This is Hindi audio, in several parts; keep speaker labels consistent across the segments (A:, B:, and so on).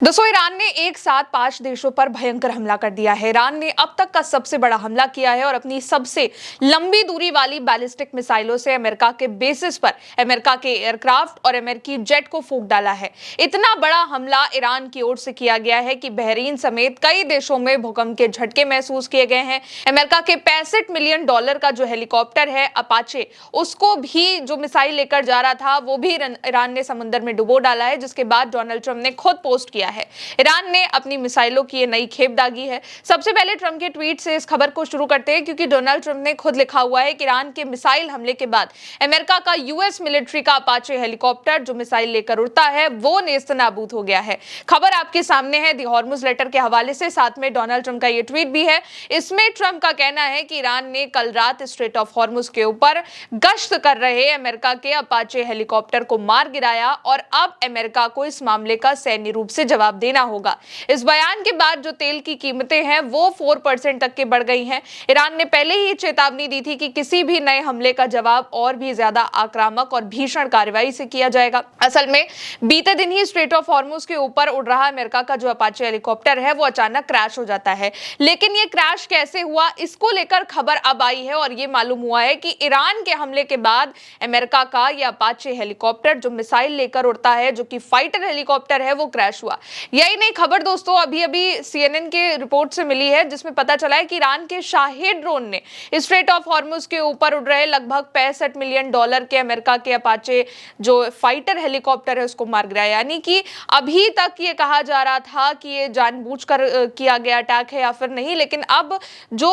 A: दोस्तों, ईरान ने एक साथ 5 देशों पर भयंकर हमला कर दिया है। ईरान ने अब तक का सबसे बड़ा हमला किया है और अपनी सबसे लंबी दूरी वाली बैलिस्टिक मिसाइलों से अमेरिका के बेसिस पर अमेरिका के एयरक्राफ्ट और अमेरिकी जेट को फूंक डाला है। इतना बड़ा हमला ईरान की ओर से किया गया है कि बहरीन समेत कई देशों में भूकंप के झटके महसूस किए गए हैं। अमेरिका के $65 मिलियन का जो हेलीकॉप्टर है अपाचे, उसको भी जो मिसाइल लेकर जा रहा था वो भी ईरान ने समुद्र में डुबो डाला है, जिसके बाद डोनाल्ड ट्रंप ने खुद पोस्ट किया है। ईरान ने अपनी मिसाइलों की ये नई खेप दागी है। सबसे पहले ट्रंप के ट्वीट से इस खबर को शुरू करते हैं, क्योंकि डोनाल्ड ट्रंप ने खुद लिखा हुआ है कि ईरान के मिसाइल हमले के बाद अमेरिका का यूएस मिलिट्री का अपाचे हेलीकॉप्टर जो मिसाइल लेकर उड़ता है वो नेस्तनाबूद हो गया है। खबर आपके सामने है दी हॉर्मुज लेटर के हवाले से, साथ में डोनाल्ड ट्रंप का ये ट्वीट भी है। इसमें ट्रंप का कहना है कि ईरान ने कल रात स्ट्रेट ऑफ हॉर्मुज के ऊपर गश्त कर रहे अमेरिका के अपाचे हेलीकॉप्टर को मार गिराया और अब अमेरिका को इस मामले का सैन्य रूप से जवाब देना होगा। इस बयान के बाद जो तेल की कीमतें हैं वो 4% तक के बढ़ गई हैं। ईरान ने पहले ही चेतावनी दी थी कि किसी भी नए हमले का जवाब और भी ज्यादा आक्रामक और भीषण कार्रवाई से किया जाएगा। असल में बीते दिन ही स्ट्रेट ऑफ हॉर्मुज के ऊपर उड़ रहा अमेरिका का जो अपाचे हेलीकॉप्टर है वो अचानक क्रैश हो जाता है। लेकिन ये क्रैश कैसे हुआ, इसको लेकर खबर अब आई है और ये मालूम हुआ है कि ईरान के हमले के बाद अमेरिका का यह अपाचे हेलीकॉप्टर जो मिसाइल लेकर उड़ता है, जो कि फाइटर हेलीकॉप्टर है, वो क्रैश हुआ। यही नहीं खबर दोस्तों अभी CNN के रिपोर्ट से मिली है, जिसमें पता चला है कि ईरान के शाहिद ड्रोन ने स्ट्रेट ऑफ हॉर्मुज के ऊपर उड़ रहे लगभग $65 मिलियन के अमेरिका के अपाचे जो फाइटर हेलीकॉप्टर है उसको मार गिराया। यानी कि अभी तक ये कहा जा रहा था कि ये जानबूझकर किया गया अटैक है या फिर नहीं, लेकिन अब जो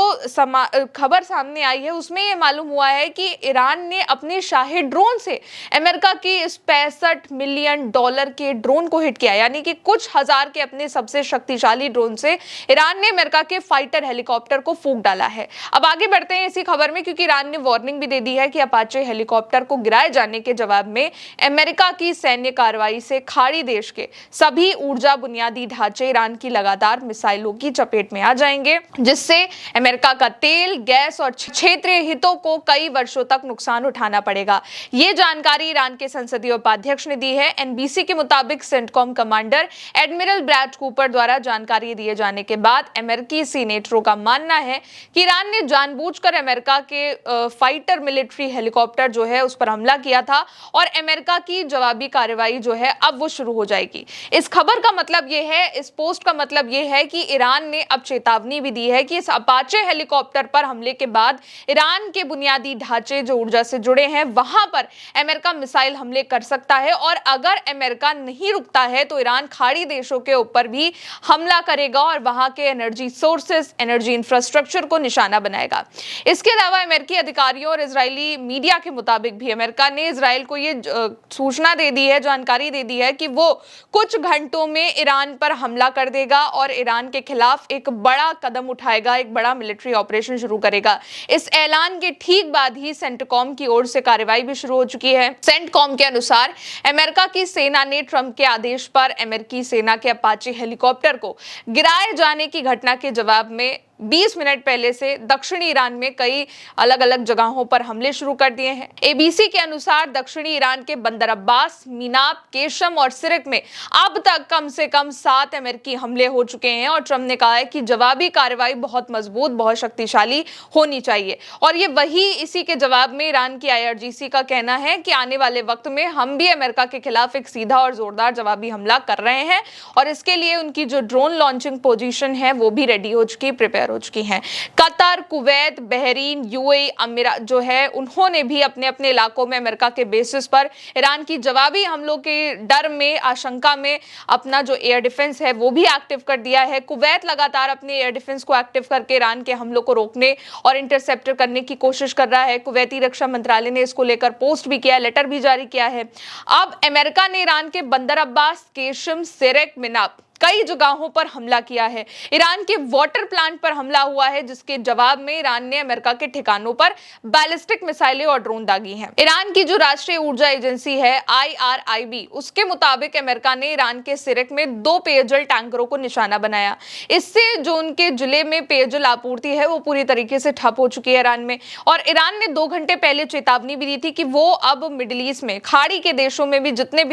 A: खबर सामने आई है उसमें ये मालूम हुआ है कि ईरान ने अपने शाहिद ड्रोन से अमेरिका की इस $65 मिलियन के ड्रोन को हिट किया। यानी कि कुछ हजार के अपने सबसे शक्तिशाली ड्रोन से ईरान ने अमेरिका के फाइटर हेलीकॉप्टर को फूंक डाला है। अब आगे बढ़ते हैं इसी खबर में, क्योंकि ईरान ने वार्निंग भी दे दी है कि अपाचे हेलीकॉप्टर को गिराए जाने के जवाब में अमेरिका की सैन्य कार्रवाई से खाड़ी देश के सभी ऊर्जा बुनियादी ढांचे ईरान की लगातार मिसाइलों की चपेट में आ जाएंगे, जिससे अमेरिका का तेल, गैस और क्षेत्रीय हितों को कई वर्षों तक नुकसान उठाना पड़ेगा। ये जानकारी ईरान के संसदीय उपाध्यक्ष ने दी है। एनबीसी के मुताबिक CENTCOM commander admiral Brad Cooper द्वारा जानकारी दिए जाने के बाद अमेरिकी सीनेटरों का मानना है कि ईरान ने जानबूझकर अमेरिका के फाइटर मिलिट्री हेलीकॉप्टर जो है उस पर हमला किया था और अमेरिका की जवाबी कार्रवाई जो है अब वो शुरू हो जाएगी। इस खबर का मतलब ये है, इस पोस्ट का मतलब ये है कि ईरान ने अब चेतावनी भी दी है कि इस अपाचे हेलीकॉप्टर पर हमले के बाद ईरान के बुनियादी ढांचे जो ऊर्जा से जुड़े हैं वहां पर अमेरिका मिसाइल हमले कर सकता है और अगर अमेरिका नहीं रुकता है तो ईरान खाड़ी देशों के ऊपर भी हमला करेगा और वहां के एनर्जी सोर्सेस, एनर्जी इंफ्रास्ट्रक्चर को निशाना बनाएगा। इसके अलावा अमेरिकी अधिकारियों और इजरायली मीडिया के मुताबिक भी अमेरिका ने इजराइल को ये सूचना दे दी है, जानकारी दे दी है कि वो कुछ घंटों में ईरान पर हमला कर देगा और ईरान के खिलाफ एक बड़ा कदम उठाएगा, एक बड़ा मिलिट्री ऑपरेशन शुरू करेगा। इस ऐलान के ठीक बाद ही सेंटकॉम की ओर से कार्रवाई भी शुरू हो चुकी है। सेंटकॉम के अनुसार अमेरिका की सेना ने ट्रंप के आदेश पर अमेरिकी सेना के अपाचे हेलीकॉप्टर को गिराए जाने की घटना के जवाब में 20 मिनट पहले से दक्षिणी ईरान में कई अलग अलग जगहों पर हमले शुरू कर दिए हैं। एबीसी के अनुसार दक्षिणी ईरान के बंदर अब्बास, मीनाब, केशम और सिरक में अब तक कम से कम 7 अमेरिकी हमले हो चुके हैं और ट्रंप ने कहा है कि जवाबी कार्रवाई बहुत मजबूत, बहुत शक्तिशाली होनी चाहिए। और ये वही इसी के जवाब में ईरान की IRGC का कहना है कि आने वाले वक्त में हम भी अमेरिका के खिलाफ एक सीधा और जोरदार जवाबी हमला कर रहे हैं और इसके लिए उनकी जो ड्रोन लॉन्चिंग पोजीशन है वो भी रेडी हो चुकी, प्रिपेयर हो चुकी हैं। कतर, कुवैत, बहरीन, UAE, अमीरात जो है उन्होंने भी अपने अपने इलाकों में अमेरिका के बेसिस पर ईरान की जवाबी हमलों के डर में, आशंका में अपना जो एयर डिफेंस है वो भी एक्टिव कर दिया है। कुवैत लगातार अपने एयर डिफेंस को एक्टिव करके ईरान के हमलों को रोकने और इंटरसेप्टर करने की कोशिश कर रहा है। कुवैती रक्षा मंत्रालय ने इसको लेकर पोस्ट भी किया, लेटर भी जारी किया है। अब अमेरिका ने ईरान के बंदर अब्बास, केशम, सिरक, मिनाब कई जगहों पर हमला किया है। ईरान के वाटर प्लांट पर हमला हुआ है, जिसके जवाब में ईरान ने अमेरिका के ठिकानों पर बैलिस्टिक मिसाइलें और ड्रोन दागी हैं। ईरान की जो राष्ट्रीय ऊर्जा एजेंसी है IRIB, उसके मुताबिक अमेरिका ने ईरान के सिरक में 2 पेयजल टैंकरों को निशाना बनाया। इससे जो उनके जिले में पेयजल आपूर्ति है वो पूरी तरीके से ठप हो चुकी है ईरान में। और ईरान ने 2 घंटे पहले चेतावनी भी दी थी कि वो अब मिडिल ईस्ट में खाड़ी के देशों में भी जितने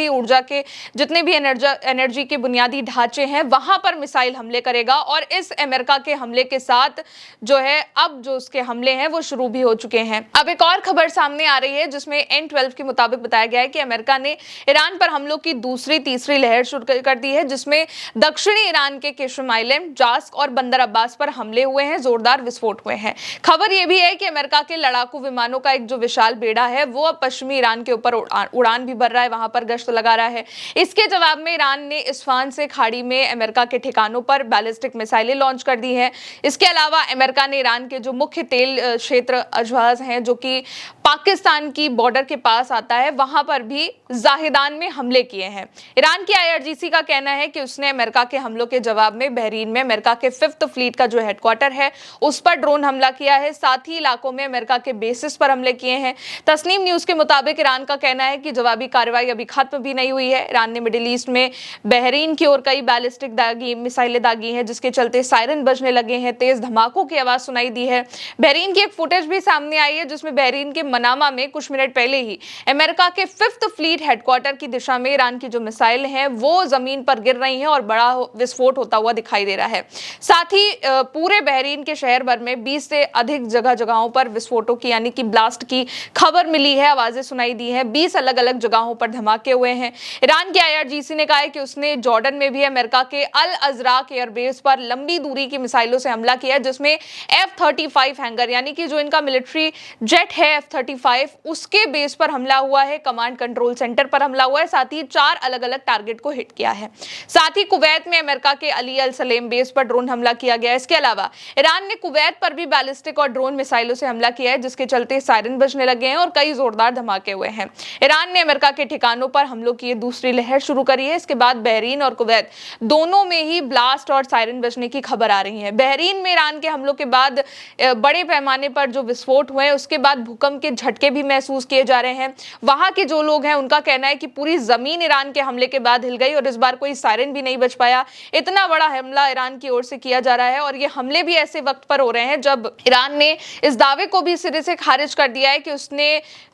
A: भी एनर्जी के बुनियादी ढांचे बचे हैं वहां पर मिसाइल हमले करेगा। और इस अमेरिका के हमले के साथ जो है अब जो उसके हमले हैं वो शुरू भी हो चुके हैं। अब एक और खबर सामने आ रही है जिसमें N12 के मुताबिक बताया गया है कि अमेरिका ने ईरान पर हमलों की दूसरी तीसरी लहर शुरू कर दी है, जिसमें दक्षिणी ईरान के केशम आइलैंड, जास्क और बंदर अब्बास पर हमले हुए हैं, जोरदार विस्फोट हुए हैं। खबर यह भी है कि अमेरिका के लड़ाकू विमानों का एक जो विशाल बेड़ा है वो अब पश्चिमी ईरान के ऊपर उड़ान भी भर रहा है, वहां पर गश्त लगा रहा है। इसके जवाब में ईरान ने इस्फहान से खाड़ी में अमेरिका के ठिकानों पर बैलिस्टिक मिसाइलें लॉन्च कर दी हैं। इसके अलावा अमेरिका ने ईरान के जो मुख्य तेल क्षेत्र अजवाज हैं जो कि पाकिस्तान की बॉर्डर के पास आता है, वहां पर भी जाहिदान में हमले किए हैं। ईरान की IRGC का कहना है कि उसने अमेरिका के हमलों के जवाब में बहरीन में अमेरिका के 5th फ्लीट का जो हेडक्वार्टर है उस पर ड्रोन हमला किया है, साथ ही इलाकों में अमेरिका के बेसिस पर हमले किए हैं। तस्नीम न्यूज के मुताबिक ईरान का कहना है कि जवाबी कार्रवाई अभी खत्म भी नहीं हुई है। ईरान ने मिडिल ईस्ट में बहरीन की ओर कई बैलिस्टिक मिसाइलें दागी हैं, जिसके चलते सायरन बजने लगे हैं, तेज धमाकों की आवाज सुनाई दी है। बहरीन की एक फुटेज भी सामने आई है जिसमें बहरीन के मनामा में कुछ मिनट पहले ही अमेरिका के 5th फ्लीट हेडक्वार्टर की दिशा में ईरान की जो मिसाइल हैं वो जमीन पर गिर रही हैं और बड़ा विस्फोट होता हुआ दिखाई दे रहा है। साथ ही पूरे बहरीन के शहर भर में 20 से अधिक जगहों पर विस्फोटों की यानी कि ब्लास्ट की खबर मिली है, आवाजें सुनाई दी हैं। 20 अलग अलग जगहों पर धमाके हुए हैं। ईरान की IRGC ने कहा है कि उसने जॉर्डन में भी अमेरिका के अल अजराक एयरबेस पर लंबी दूरी की मिसाइलों से हमला किया, जिसमें F-35 हैंगर यानी कि जो इनका मिलिट्री जेट है F-35 उसके बेस पर हमला हुआ है, कमांड कंट्रोल सेंटर पर हमला हुआ है, साथ ही 4 अलग अलग टारगेट को हिट किया है। साथ ही कुवैत में अमेरिका के अली अल सलेम बेस पर ड्रोन हमला किया गया है। इसके अलावा ईरान ने कुवैत पर भी बैलिस्टिक और ड्रोन मिसाइलों से हमला किया है, जिसके चलते सायरन बजने लगे हैं और कई जोरदार धमाके हुए हैं। ईरान ने अमेरिका के ठिकानों पर हमलों की दूसरी लहर शुरू करी है। इसके बाद बहरीन और कुवैत दोनों में ही ब्लास्ट और सायरन बजने की खबर आ रही है। बहरीन में ईरान के हमलों के बाद बड़े पैमाने पर जो विस्फोट हुए उसके बाद भूकंप के झटके भी महसूस किए जा रहे हैं। वहां के जो लोग हैं उनका कहना है कि पूरी जमीन ईरान के हमले के बाद हिल गई और इस बार कोई सायरन भी नहीं बज पाया। इतना बड़ा हमला ईरान की ओर से किया जा रहा है और ये हमले भी ऐसे वक्त पर हो रहे हैं जब ईरान ने इस दावे को भी सिरे से खारिज कर दिया है कि उसने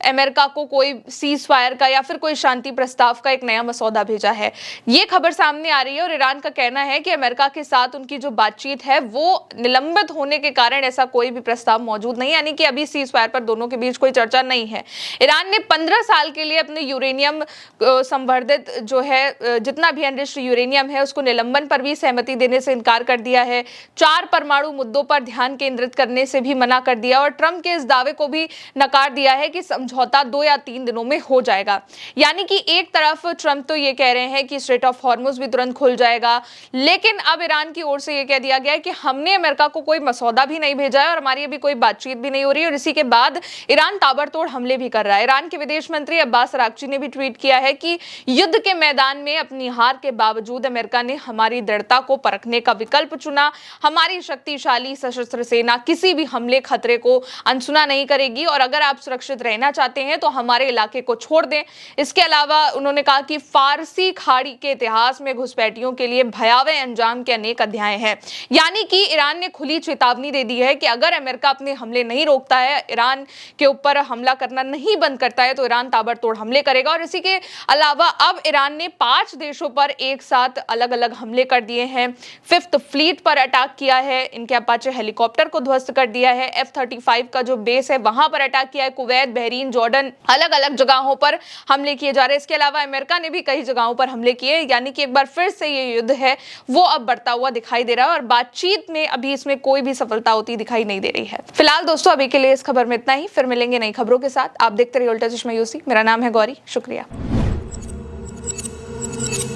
A: अमेरिका को कोई सीज फायर का या फिर कोई शांति प्रस्ताव का एक नया मसौदा भेजा है। ये खबर सामने आ रही है और ईरान का कहना है कि अमेरिका के साथ उनकी जो बातचीत है वो निलंबित होने के कारण ऐसा कोई भी प्रस्ताव मौजूद नहीं, यानी कि अभी सीज फायर पर दोनों के बीच कोई चर्चा नहीं है। ईरान ने 15 साल के लिए अपने यूरेनियम संवर्धित जो है जितना भी एनरिच्ड यूरेनियम है उसको निलंबन पर भी सहमति देने से इनकार कर दिया है। 4 परमाणु मुद्दों पर ध्यान केंद्रित करने से भी मना कर दिया और ट्रंप के इस दावे को भी नकार दिया है कि समझौता 2 या 3 दिनों में हो जाएगा। यानी कि एक तरफ ट्रंप तो ये कह रहे हैं कि स्ट्रेट ऑफ हॉर्मुज भी तुरंत खुल जाएगा, लेकिन अब ईरान की ओर से ये कह दिया गया है कि हमने अमेरिका को कोई मसौदा भी नहीं भेजा है और हमारी अभी कोई बातचीत भी नहीं हो रही है। और इसी के बाद ईरान ताबड़तोड़ हमले भी कर रहा है। ईरान के विदेश मंत्री अब्बास अरागची ने भी ट्वीट किया है कि युद्ध के मैदान में अपनी हार के बावजूद अमेरिका ने हमारी दृढ़ता को परखने का विकल्प चुना। हमारी शक्तिशाली सशस्त्र सेना किसी भी हमले खतरे को अनसुना नहीं करेगी और अगर आप सुरक्षित रहना चाहते हैं तो हमारे इलाके को छोड़ दें। इसके अलावा उन्होंने कहा कि फारसी खाड़ी के इतिहास में घुसपैठियों के लिए भयावह अंजाम के अनेक अध्याय हैं। यानी कि ईरान ने खुली चेतावनी दे दी है कि अगर अमेरिका अपने हमले नहीं रोकता है, ईरान के ऊपर हमला करना नहीं बंद करता है तो ईरान ताबड़तोड़ हमले करेगा। और इसी के अलावा अब ईरान ने 5 देशों पर एक साथ अलग अलग हमले कर दिए हैं। 5th फ्लीट पर अटैक किया है, इनके अपाचे हेलीकॉप्टर को ध्वस्त कर दिया है, F-35 का जो बेस है वहां पर अटैक किया है। कुवैत, बहरीन, जॉर्डन अलग अलग जगहों पर हमले किए जा रहे हैं। इसके अलावा अमेरिका ने भी कई जगहों पर हमले किए, यानी कि एक बार फिर से ये युद्ध है वो अब बढ़ता हुआ दिखाई दे रहा है और बातचीत में अभी इसमें कोई भी सफलता होती दिखाई नहीं दे रही है। फिलहाल दोस्तों अभी के लिए इस खबर में इतना ही, फिर मिलेंगे नई खबरों के साथ। आप देखते रहिए उल्टा चश्मा यूसी। मेरा नाम है गौरी, शुक्रिया।